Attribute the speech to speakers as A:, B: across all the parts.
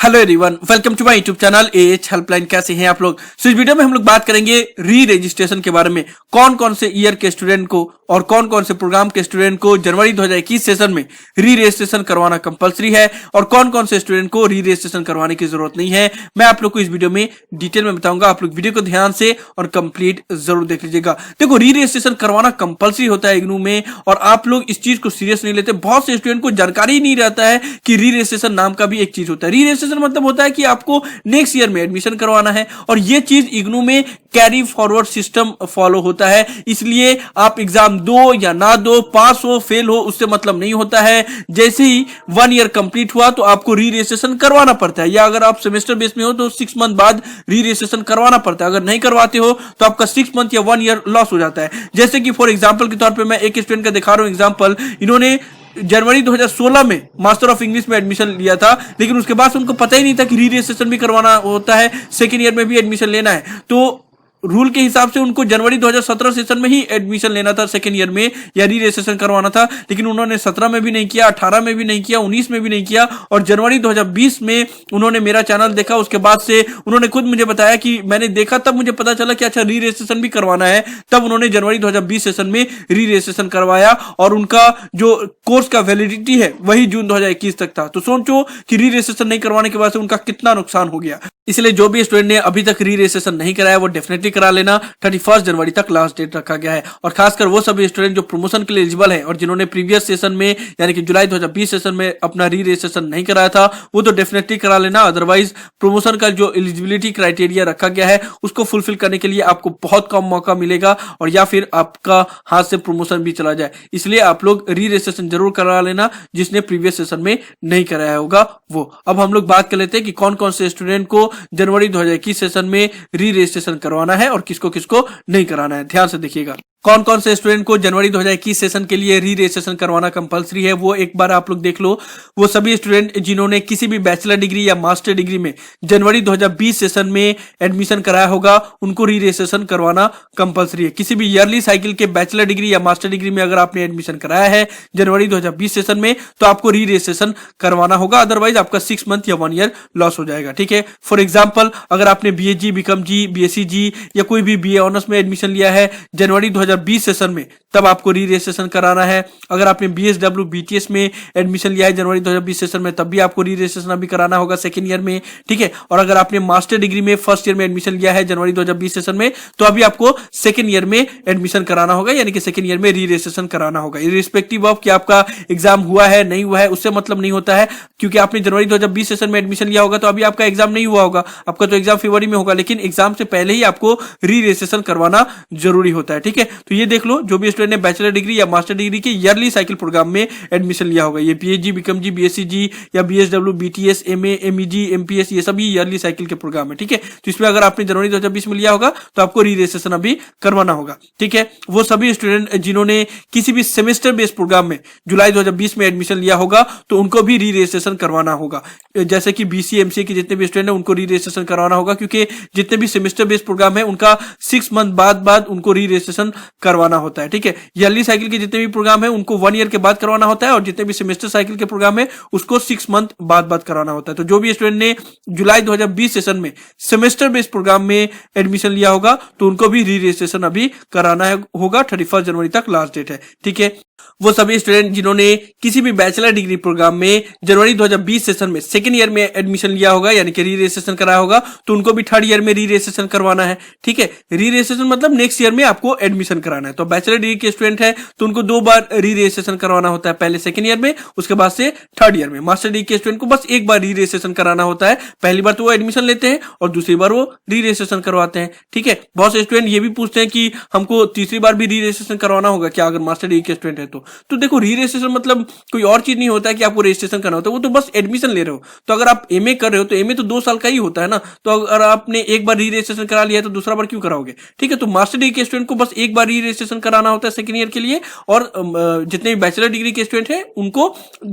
A: Hello everyone, welcome to my YouTube channel AH helpline. कैसे हैं आप लोग? इस वीडियो में हम लोग बात करेंगे री रजिस्ट्रेशन के बारे में। कौन कौन से ईयर के स्टूडेंट को और कौन कौन से प्रोग्राम के स्टूडेंट को जनवरी 2021 सेशन में री रजिस्ट्रेशन करवाना कंपलसरी है और कौन कौन से स्टूडेंट को री रजिस्ट्रेशन करवाने की जरूरत नहीं है। मैं आप लोग को इस वीडियो में डिटेल में बताऊंगा। आप लोग वीडियो को ध्यान से और कंप्लीट जरूर देख लीजिएगा। देखो, री रजिस्ट्रेशन करवाना कंपलसरी होता है इग्नू में और आप लोग इस चीज को सीरियस नहीं लेते। बहुत से स्टूडेंट को जानकारी ही नहीं रहता है कि री रजिस्ट्रेशन नाम का भी एक चीज होता है। री रजिस्ट्रेशन मतलब होता है कि आपको नेक्स्ट ईयर में एडमिशन करवाना है और ये चीज इग्नू में कैरी फॉरवर्ड सिस्टम फॉलो होता है। इसलिए आप एग्जाम दो या ना दो, पास हो फेल हो, उससे मतलब नहीं होता है। जैसे ही 1 ईयर कंप्लीट हुआ तो आपको री रजिस्ट्रेशन करवाना पड़ता है, या अगर आप सेमेस्टर बेस में हो तो 6 मंथ बाद री रजिस्ट्रेशन करवाना पड़ता है। अगर नहीं करवाते हो तो आपका 6 मंथ या 1 ईयर लॉस हो जाता है। जैसे कि फॉर एग्जाम्पल के तौर पर मैं एक स्टूडेंट का दिखा रहा हूं एग्जाम्पल। इन्होंने जनवरी 2016 में मास्टर ऑफ इंग्लिश में एडमिशन लिया था, लेकिन उसके बाद उनको पता ही नहीं था कि री रजिस्ट्रेशन भी करवाना होता है, सेकेंड ईयर में भी एडमिशन लेना है। तो रूल के हिसाब से उनको जनवरी 2017 सेशन में ही एडमिशन लेना था सेकेंड ईयर में, या री रजिस्ट्रेशन करवाना था, लेकिन उन्होंने 17 में भी नहीं किया, 18 में भी नहीं किया, 19 में भी नहीं किया और जनवरी 2020 में उन्होंने मेरा चैनल देखा। उसके बाद से उन्होंने खुद मुझे बताया कि मैंने देखा, तब मुझे पता चला कि अच्छा री रजिस्ट्रेशन भी करवाना है। तब उन्होंने जनवरी 2020 सेशन में री रजिस्ट्रेशन करवाया और उनका जो कोर्स का वैलिडिटी है वही जून 2021 तक था। तो सोचो कि री रजिस्ट्रेशन नहीं करवाने के बाद से उनका कितना नुकसान हो गया। इसलिए जो भी स्टूडेंट ने अभी तक री रजिस्ट्रेशन नहीं कराया वो डेफिनेटली करा लेना। 31 जनवरी तक लास्ट डेट रखा गया है और खासकर वो सभी स्टूडेंट जो प्रमोशन के लिए एलिजिबल है और जिन्होंने प्रीवियस सेशन में यानी कि जुलाई 2020 सेशन में अपना री रजिस्ट्रेशन नहीं कराया था वो तो डेफिनेटली करा लेना। अदरवाइज प्रमोशन का जो एलिजिबिलिटी क्राइटेरिया रखा गया है उसको फुलफिल करने के लिए आपको बहुत कम मौका मिलेगा और या फिर आपका हाथ से प्रमोशन भी चला जाए। इसलिए आप लोग री रजिस्ट्रेशन जरूर करा लेना जिसने प्रीवियस सेशन में नहीं कराया होगा वो। अब हम लोग बात कर लेते हैं कि कौन कौन से स्टूडेंट को जनवरी 2021 सेशन में री रजिस्ट्रेशन करवाना है और किसको किसको नहीं कराना है। ध्यान से देखिएगा कौन कौन से स्टूडेंट को जनवरी 2021 सेशन के लिए री रजिस्ट्रेशन करवाना कंपलसरी है वो एक बार आप लोग देख लो। वो सभी स्टूडेंट जिन्होंने किसी भी बैचलर डिग्री या मास्टर डिग्री में जनवरी 2020 सेशन में एडमिशन कराया होगा उनको री रजिस्ट्रेशन करवाना कंपलसरी है। किसी भी ईयरली साइकिल के बैचलर डिग्री या मास्टर डिग्री में अगर आपने एडमिशन कराया है जनवरी 2020 सेशन में तो आपको री रजिस्ट्रेशन करवाना होगा, अदरवाइज आपका 6 मंथ या 1 ईयर लॉस हो जाएगा। ठीक है, फॉर एग्जाम्पल अगर आपने BAG, BCom, BSc या कोई भी BA ऑनर्स में एडमिशन लिया है जनवरी 2020 सेशन में तब आपको री रजिस्ट्रेशन कराना है। अगर आपने BSW BTS में एडमिशन लिया है जनवरी 2020 सेशन में तब भी आपको री रजिस्ट्रेशन अभी कराना होगा सेकेंड ईयर में। ठीक है, और अगर आपने मास्टर डिग्री में फर्स्ट ईयर में एडमिशन लिया है जनवरी 2020 सेशन में तो अभी आपको सेकेंड ईयर में एडमिशन कराना होगा, यानी कि सेकेंड ईयर में री रजिस्ट्रेशन कराना होगा। इररिस्पेक्टिव ऑफ कि आपका एग्जाम हुआ है नहीं हुआ है उससे मतलब नहीं होता है, क्योंकि आपने जनवरी 2020 सेशन में एडमिशन लिया होगा तो अभी आपका एग्जाम नहीं हुआ होगा, आपका तो एग्जाम फरवरी में होगा, लेकिन एग्जाम से पहले ही आपको री रजिस्ट्रेशन करवाना जरूरी होता है। ठीक है, तो ये देख लो जो भी स्टूडेंट ने बैचलर डिग्री या मास्टर डिग्री के ईयरली साइकिल प्रोग्राम में एडमिशन लिया होगा, ये PAG, BCom, BSc या BSW BTS MA MEG MPS ये सभी ईयरली साइकिल के प्रोग्राम है। ठीक है, तो इसमें अगर आपने जनवरी 2020 में लिया होगा तो आपको री रजिस्ट्रेशन अभी करवाना होगा। ठीक है, वो सभी स्टूडेंट जिन्होंने किसी भी सेमेस्टर बेस्ड प्रोग्राम में जुलाई 2020 में एडमिशन लिया होगा तो उनको भी री रजिस्ट्रेशन करवाना होगा। जैसे कि BC MCA के जितने भी स्टूडेंट हैं उनको री रजिस्ट्रेशन करवाना होगा, क्योंकि जितने भी सेमेस्टर बेस्ड प्रोग्राम है उनका 6 मंथ बाद उनको री रजिस्ट्रेशन करवाना होता है। ठीक है, ईयरली साइकिल के जितने भी प्रोग्राम है उनको 1 ईयर के बाद करवाना होता है और जितने भी सेमेस्टर साइकिल के प्रोग्राम है उसको 6 मंथ बाद कराना होता है। तो जो भी स्टूडेंट ने जुलाई 2020 सेशन में सेमेस्टर बेस्ड प्रोग्राम में एडमिशन लिया होगा तो उनको भी री रजिस्ट्रेशन अभी कराना होगा। 31 जनवरी तक लास्ट डेट है। ठीक है, वो सभी स्टूडेंट जिन्होंने किसी भी बैचलर डिग्री प्रोग्राम में जनवरी 2020 सेशन में सेकेंड ईयर में एडमिशन लिया होगा यानी कि री रजिस्ट्रेशन कराया होगा तो उनको भी थर्ड ईयर में री रजिस्ट्रेशन करवाना है। ठीक है, री रजिस्ट्रेशन मतलब नेक्स्ट ईयर में आपको एडमिशन कराना है। तो बैचलर डिग्री के स्टूडेंट है तो उनको 2 बार री रजिस्ट्रेशन करवाना होता है, पहले सेकेंड ईयर में उसके बाद से थर्ड ईयर में। मास्टर डिग्री के स्टूडेंट को बस एक बार री रजिस्ट्रेशन कराना होता है, पहली बार तो वो एडमिशन लेते हैं और दूसरी बार वो री रजिस्ट्रेशन करवाते हैं। ठीक है, बहुत से स्टूडेंट ये भी पूछते हैं कि हमको तीसरी बार भी री रजिस्ट्रेशन करवाना होगा क्या अगर मास्टर डिग्री के स्टूडेंट है तो देखो री रजिस्ट्रेशन मतलब कोई और चीज नहीं होता है कि आपको रजिस्ट्रेशन करना होता है, वो तो बस एडमिशन ले रहे हो। तो अगर आप MA कर रहे हो तो MA तो 2 साल का ही होता है ना, तो अगर आपने एक बार री रजिस्ट्रेशन करा लिया है तो दूसरा बार क्यों कराओगे। ठीक है, तो मास्टर डिग्री के स्टूडेंट को बस एक बार री रजिस्ट्रेशन कराना होता है सेकेंड ईयर के लिए और जितने भी बैचलर डिग्री के स्टूडेंट हैं उनको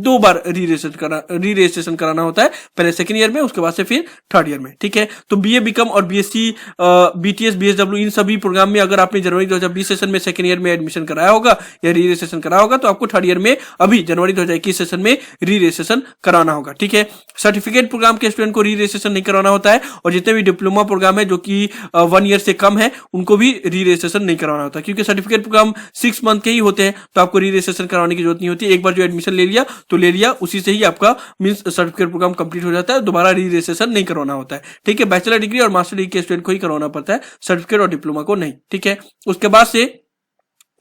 A: 2 बार री रजिस्ट्रेशन कराना होता है, पहले सेकेंड ईयर में उसके बाद से फिर थर्ड ईयर में। ठीक है, तो BA BCom और BSc BTS BSW इन सभी प्रोग्राम में अगर आपने जनवरी 2020 सेशन में सेकेंड ईयर में एडमिशन कराया होगा या री रजिस्ट्रेशन करा होगा तो आपको थर्ड ईयर में अभी जनवरी 2021 सेशन में री रजिस्ट्रेशन कराना होगा। ठीक है, सर्टिफिकेट प्रोग्राम के स्टूडेंट को री रजिस्ट्रेशन नहीं कराना होता है, और जितने भी डिप्लोमा प्रोग्राम है जो कि 1 ईयर से कम है उनको भी री रजिस्ट्रेशन नहीं कराना होता, क्योंकि सर्टिफिकेट प्रोग्राम 6 मंथ के ही होते हैं, तो आपको री रजिस्ट्रेशन कराने की जरूरत नहीं होती। एक बार जो एडमिशन ले लिया तो ले लिया, उसी से ही आपका मींस सर्टिफिकेट प्रोग्राम कंप्लीट हो जाता है, दोबारा री रजिस्ट्रेशन नहीं करवाना होता है। ठीक है, बैचलर डिग्री और मास्टर डिग्री के स्टूडेंट को ही करवाना पड़ता है, सर्टिफिकेट और डिप्लोमा को नहीं। ठीक है, उसके बाद से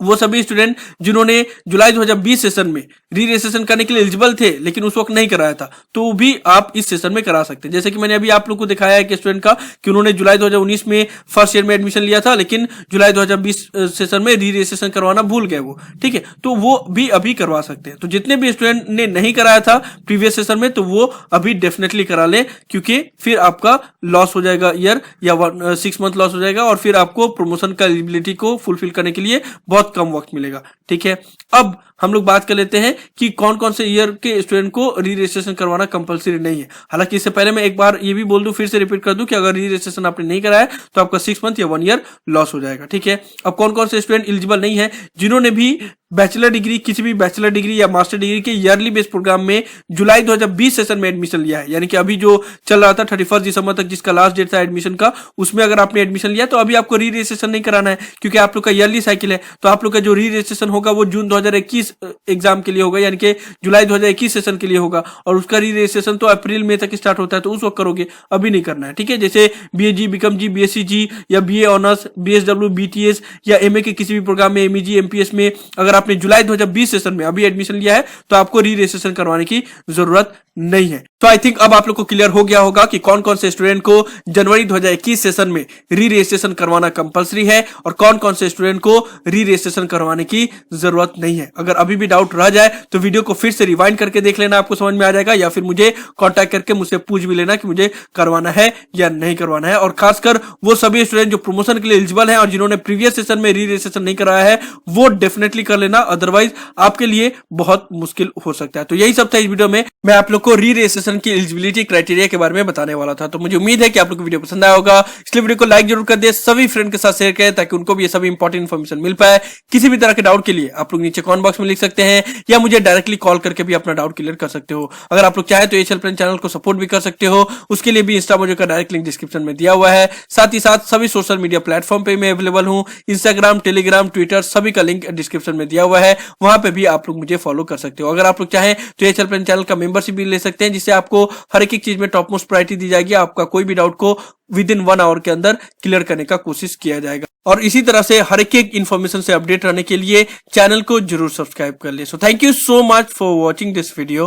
A: वो सभी स्टूडेंट जिन्होंने जुलाई 2020 सेशन में री रजिस्ट्रेशन करने के लिए एलिजिबल थे लेकिन उस वक्त नहीं कराया था, तो भी आप इस सेशन में करा सकते हैं। जैसे कि मैंने अभी आप लोग को दिखाया है कि स्टूडेंट का कि उन्होंने जुलाई 2019 में फर्स्ट ईयर में एडमिशन लिया था, लेकिन जुलाई 2020 सेशन में री रजिस्ट्रेशन करवाना भूल गए वो। ठीक है, तो वो भी अभी करवा सकते हैं। तो जितने भी स्टूडेंट ने नहीं कराया था प्रीवियस सेशन में, तो वो अभी डेफिनेटली करा लें, क्योंकि फिर आपका लॉस हो जाएगा ईयर या 6 मंथ लॉस हो जाएगा, और फिर आपको प्रमोशन का एलिजिबिलिटी को फुलफिल करने के लिए बहुत कम वक्त मिलेगा। ठीक है, अब हम लोग बात कर लेते हैं कि कौन कौन से ईयर के स्टूडेंट को री रजिस्ट्रेशन करवाना कंपलसरी नहीं है। हालांकि इससे पहले मैं एक बार ये भी बोल दूं, फिर से रिपीट कर दूं कि अगर री रजिस्ट्रेशन आपने नहीं कराया तो आपका 6 मंथ या 1 ईयर लॉस हो जाएगा। ठीक है, अब कौन कौन से स्टूडेंट एलिजिबल नहीं है? जिन्होंने भी बैचलर डिग्री, किसी भी बैचलर डिग्री या मास्टर डिग्री के ईयरली बेस्ड प्रोग्राम में जुलाई 2020 सेशन में एडमिशन लिया है, यानी कि अभी जो चल रहा था 31 दिसंबर तक जिसका लास्ट डेट था एडमिशन का, उसमें अगर आपने एडमिशन लिया तो अभी आपको री रजिस्ट्रेशन नहीं कराना है, क्योंकि आप लोग का ईयरली साइकिल है। तो आप लोग का जो री रजिस्ट्रेशन होगा वो जून 2021 एग्जाम के लिए होगा, यानी कि जुलाई 2021 सेशन के लिए होगा, और उसका री रजिस्ट्रेशन तो अप्रैल मई तक स्टार्ट होता है, तो उस वक्त करोगे, अभी नहीं करना है। ठीक है, जैसे बीएजी, बीकॉम जी, बीएससी जी या बीए ऑनर्स, बीएसडब्ल्यू, बीटीएस या एमए के किसी भी प्रोग्राम में, एमईजी, एमपीएस में अगर आपने जुलाई 2020 सेशन में अभी एडमिशन लिया है तो आपको री रजिस्ट्रेशन करवाने की जरूरत नहीं है। तो आई थिंक अब आप लोग को क्लियर हो गया होगा कि कौन कौन से स्टूडेंट को जनवरी 2021 सेशन में री रजिस्ट्रेशन करवाना कंपलसरी है और कौन कौन से स्टूडेंट को री रजिस्ट्रेशन करवाने की जरूरत नहीं है। अगर अभी भी डाउट रह जाए तो वीडियो को फिर से रिवाइंड करके देख लेना, आपको समझ में आ जाएगा, या फिर मुझे कांटेक्ट करके मुझसे पूछ भी लेना कि मुझे करवाना है या नहीं करवाना है। और खासकर वो सभी स्टूडेंट जो प्रमोशन के लिए एलिजिबल हैं और जिन्होंने प्रीवियस सेशन में री रजिस्ट्रेशन नहीं कराया है वो डेफिनेटली कर लेना, अदरवाइज आपके लिए बहुत मुश्किल हो सकता है। तो यही सब था इस वीडियो में, मैं आप लोग को री रजिस्ट्रेशन की एलिजिबिलिटी क्राइटेरिया के बारे में बताने वाला था। तो मुझे उम्मीद है कि आप लोग को वीडियो पसंद आया होगा, इसलिए वीडियो को लाइक जरूर कर दे, सभी फ्रेंड के साथ शेयर करें ताकि उनको भी ये सभी इंपॉर्टेंट इन्फॉर्मेशन मिल पाए। किसी भी तरह के डाउट के लिए आप लोग नीचे कमेंट बॉक्स में लिख सकते हैं या मुझे डायरेक्टली कॉल करके भी अपना डाउट क्लियर कर सकते हो। अगर आप लोग चाहे तो एच हेल्पलाइन चैनल को सपोर्ट भी कर सकते हो, उसके लिए भी इंस्टा मोजो का डायरेक्ट लिंक डिस्क्रिप्शन में दिया हुआ है। साथ ही साथ सभी सोशल मीडिया प्लेटफॉर्म पे मैं अवेलेबल हूं, इंस्टाग्राम, टेलीग्राम, ट्विटर, सभी का लिंक डिस्क्रिप्शन में दिया हुआ है, वहां पे भी आप लोग मुझे फॉलो कर सकते हो। अगर आप लोग चाहें तो एच हेल्पलाइन चैनल का मेंबरशिप भी ले सकते हैं, जिससे आपको हर एक चीज में टॉप मोस्ट प्रायोरिटी दी जाएगी, आपका कोई भी डाउट को विद इन 1 आवर के अंदर क्लियर करने का कोशिश किया जाएगा। और इसी तरह से हर एक इन्फॉर्मेशन से अपडेट रहने के लिए चैनल को जरूर सब्सक्राइब कर ले। So thank you so much for watching this video,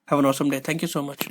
A: have an awesome day, thank you so much.